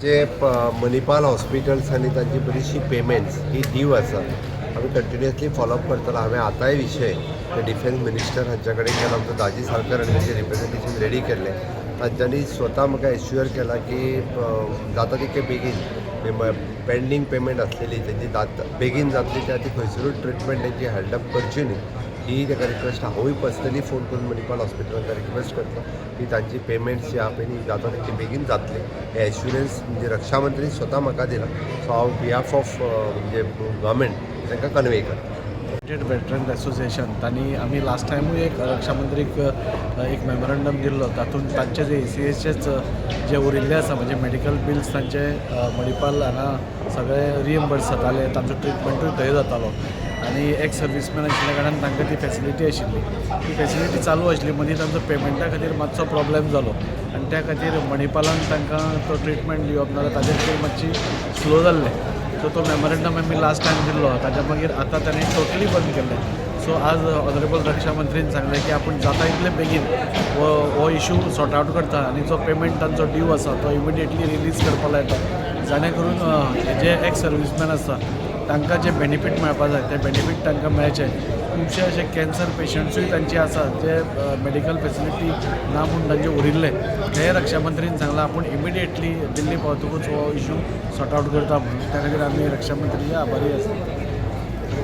जे मणिपाल हॉस्पिटल्स आणि तांची बरीचशी पेमेंट्स ही ड्यू आसा आमी कंटिन्युअसली फॉलोअप करतलो। हांवें आतांय विशय ते डिफेन्स मिनिस्टर हांच्या कडेन केला, आमचो दाजी साळकर हांणी तेजें रिप्रेझेंटेशन रेडी केल्लें। तांच्यांनी स्वता म्हाका एश्युअर केला की जाता तितके बेगीन पेंडींग पेमेंट आसलेली तेजी बेगीन जातली, त्या ती खंयसरूच ट्रिटमेंट तेंची हेल्डअप करची न्ही ही ताका रिक्वेस्ट हांवूय पर्सनली फोन करून मणिपाल हॉस्पिटलांक रिक्वेस्ट करता की तांची पेमेंट्स जी आहा पळय जाता तितली बेगीन जातली हे एश्युरन्स म्हणजे रक्षा मंत्री स्वता म्हाका दिला। सो हांव बिहाफ ऑफ म्हणजे गव्हर्मेंट तांकां कन्वे करता। वेटरन असोसिएशन तांणी आमी लास्ट टायमूय एक रक्षा मंत्रीक एक मेमोरंडम दिल्लो, तातूंत तांचे जे ACSचेच जे उरिल्ले आसा म्हणजे मेडिकल बिल्स तांचे मणिपाल हांगा सगळे रिएम्बर्स जाताले, तांचो ट्रिटमेंटूय थंय जातालो आनी एक्स सर्वीसमॅन आशिल्ल्या कारणान तांकां ती फेसिलिटी आशिल्ली, ती फेसिलिटी चालू आशिल्ली। मदीं तांचो पेमेंटा खातीर मातसो प्रॉब्लेम जालो आनी त्या खातीर मणिपालान तांकां तो ट्रिटमेंट दिवप नाजाल्यार ताजेर ती मातशी स्लो जाल्लें। सो तो मेमोरंडम आमी लास्ट टायम दिल्लो, ताच्या मागीर आतां ताणें टोटली बंद केल्लें। सो आज ऑनरेबल रक्षा मंत्रीन सांगलें की आपूण जाता तितले बेगीन हो इशू सॉर्ट आवट करता आनी जो पेमेंट तांचो ड्यू आसा तो इमिडिएटली रिलीज करपाक लायता, जेणे करून जे एक्स सर्वीसमॅन आसा तांकां जे बेनिफीट मेळपा जाय ते बेनिफीट तांकां मेळचे। खुबशे अशे कॅन्सर पेशंट्सूय तांचे आसा जे मेडिकल फेसिलिटी ना म्हूण तांचे उरिल्ले, हे रक्षा मंत्रीन सांगलां आपूण इमिडिएटली दिल्ली पावतकूच हो इशू सॉर्ट आवट करता म्हणून। त्या खातीर आमी रक्षा मंत्रीचे आभारी आसा।